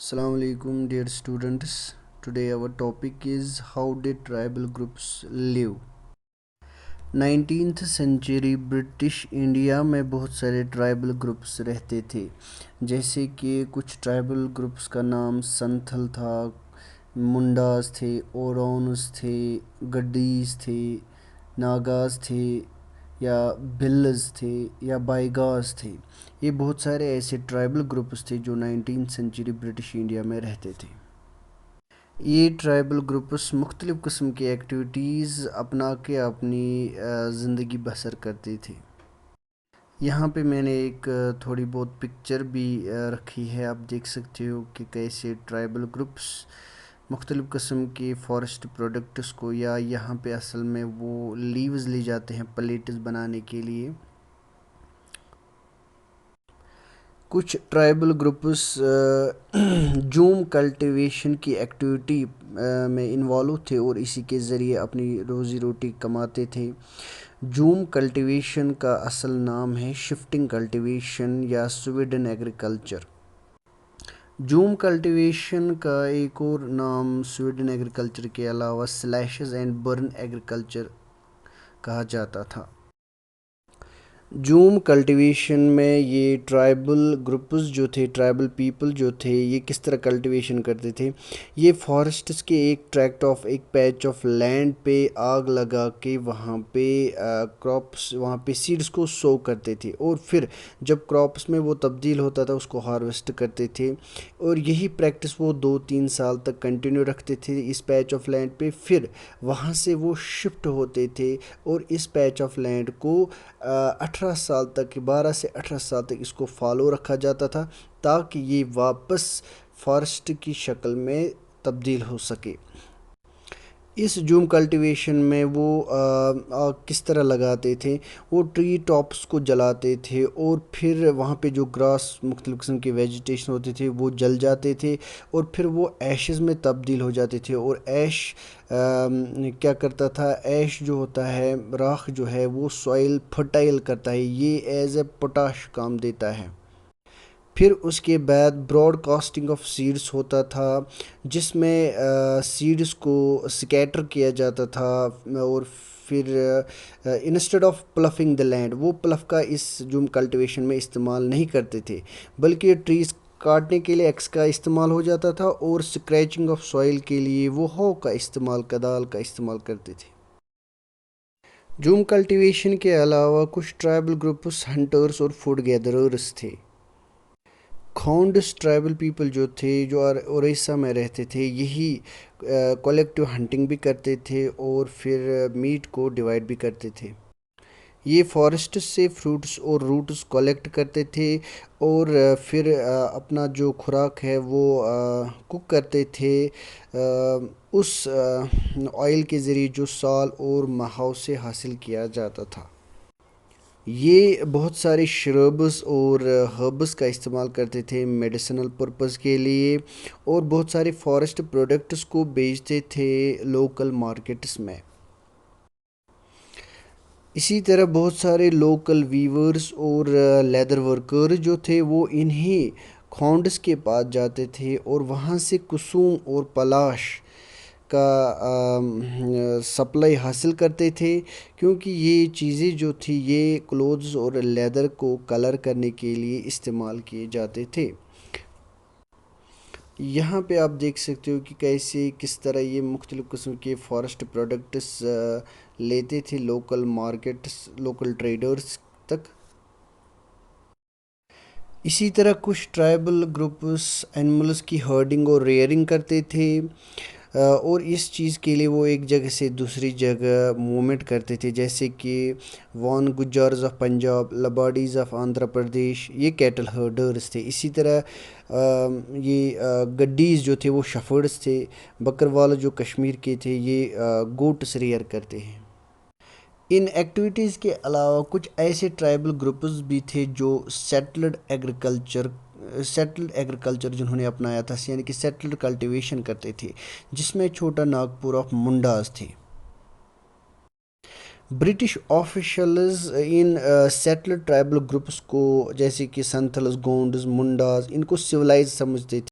Assalamu alaikum dear students. Today our topic is how did tribal groups live. 19th century British India में बहुत सारे tribal groups रहते थे, जैसे कि कुछ ट्राइबल ग्रुप्स का नाम संथल था, मुंडास थे, ओरोन्स थे, गड्डीज थे, नागाज थे, या भिल्लज थे, या बाइगास थे। ये बहुत सारे ऐसे ट्राइबल ग्रुप्स थे जो 19th सेंचुरी ब्रिटिश इंडिया में रहते थे। ये ट्राइबल ग्रुप्स मुख्तलिफ़ किस्म की एक्टिविटीज़ अपना के अपनी ज़िंदगी बसर करते थे। यहाँ पे मैंने एक थोड़ी बहुत पिक्चर भी रखी है, आप देख सकते हो कि कैसे ट्राइबल ग्रुप्स मुख्तलिफ़ किस्म के फॉरेस्ट प्रोडक्ट्स को, या यहाँ पे असल में वो लीव्स ले जाते हैं प्लेट्स बनाने के लिए। कुछ ट्राइबल ग्रुप्स जूम कल्टीवेशन की एक्टिविटी में इन्वॉल्व थे और इसी के ज़रिए अपनी रोज़ी रोटी कमाते थे। जूम कल्टीवेशन का असल नाम है शिफ्टिंग कल्टीवेशन या स्वीडन एग्रीकल्चर। जूम कल्टीवेशन का एक और नाम स्वीडन एग्रीकल्चर के अलावा स्लैशेस एंड बर्न एग्रीकल्चर कहा जाता था। जूम कल्टीवेशन में ये ट्राइबल ग्रुप्स जो थे, ट्राइबल पीपल जो थे, ये किस तरह कल्टीवेशन करते थे। ये फॉरेस्ट्स के एक ट्रैक्ट ऑफ एक पैच ऑफ लैंड पे आग लगा के वहाँ पे क्रॉप्स, वहाँ पे सीड्स को सो करते थे और फिर जब क्रॉप्स में वो तब्दील होता था उसको हार्वेस्ट करते थे। और यही प्रैक्टिस वो 2-3 साल तक कंटिन्यू रखते थे इस पैच ऑफ लैंड पे। फिर वहाँ से वो शिफ्ट होते थे और इस पैच ऑफ लैंड को 18 साल तक, 12 से 18 साल तक इसको फॉलो रखा जाता था ताकि ये वापस फॉरेस्ट की शक्ल में तब्दील हो सके। इस जूम कल्टीवेशन में वो आग किस तरह लगाते थे, वो ट्री टॉप्स को जलाते थे और फिर वहाँ पे जो ग्रास मुख्तलिफ़ किस्म के वेजिटेशन होते थे वो जल जाते थे और फिर वो ऐशेस में तब्दील हो जाते थे। और ऐश क्या करता था, ऐश जो होता है, राख जो है, वो सॉइल फर्टाइल करता है, ये एज ए पोटाश काम देता है। फिर उसके बाद ब्रॉडकास्टिंग ऑफ सीड्स होता था, जिसमें सीड्स को स्कैटर किया जाता था और फिर instead of ploughing the land, वो प्लफ का इस जूम कल्टीवेशन में इस्तेमाल नहीं करते थे, बल्कि ट्रीज काटने के लिए एक्स का इस्तेमाल हो जाता था और स्क्रैचिंग ऑफ सॉइल के लिए वो हो का इस्तेमाल, कदाल का इस्तेमाल करते थे। जूम कल्टीवेशन के अलावा कुछ ट्राइबल ग्रुप्स हंटर्स और फूड गैदरर्स थे। खोंडस ट्राइबल पीपल जो थे, जो उड़ीसा में रहते थे, यही कलेक्टिव हंटिंग भी करते थे और फिर मीट को डिवाइड भी करते थे। ये फॉरेस्ट से फ्रूट्स और रूट्स कलेक्ट करते थे और फिर अपना जो खुराक है वो कुक करते थे उस ऑयल के ज़रिए जो साल और माहौल से हासिल किया जाता था। ये बहुत सारे श्रब्स और हर्ब्स का इस्तेमाल करते थे मेडिसिनल पर्पस के लिए और बहुत सारे फॉरेस्ट प्रोडक्ट्स को बेचते थे लोकल मार्केट्स में। इसी तरह बहुत सारे लोकल वीवर्स और लेदर वर्कर जो थे वो इन्हीं खोंड्स के पास जाते थे और वहाँ से कुसुम और पलाश का सप्लाई हासिल करते थे, क्योंकि ये चीज़ें जो थी ये क्लोथ्स और लेदर को कलर करने के लिए इस्तेमाल किए जाते थे। यहाँ पे आप देख सकते हो कि कैसे किस तरह ये मुख्तलिफ़ किस्म के फॉरेस्ट प्रोडक्ट्स लेते थे लोकल मार्केट्स, लोकल ट्रेडर्स तक। इसी तरह कुछ ट्राइबल ग्रुप्स एनिमल्स की हर्डिंग और रेयरिंग करते थे और इस चीज़ के लिए वो एक जगह से दूसरी जगह मूवमेंट करते थे, जैसे कि one Gujjars of Punjab, Lambadis of Andhra Pradesh, ये कैटल हर्डर्स थे। इसी तरह ये गड्डीज़ जो थे वो शफर्ड्स थे। बकरवाल जो कश्मीर के थे ये गोट्स रेयर करते हैं। इन एक्टिविटीज़ के अलावा कुछ ऐसे ट्राइबल ग्रुप्स भी थे जो सेटल्ड एग्रीकल्चर जिन्होंने अपनाया था, यानी कि सेटल्ड कल्टीवेशन करते थे, जिसमें छोटा नागपुर ऑफ मुंडास थे। ब्रिटिश ऑफिशल्स इन सेटल्ड ट्राइबल ग्रुप्स को, जैसे कि संथल्स, गोंड्स, मुंडास, इनको सिविलाइज समझते थे।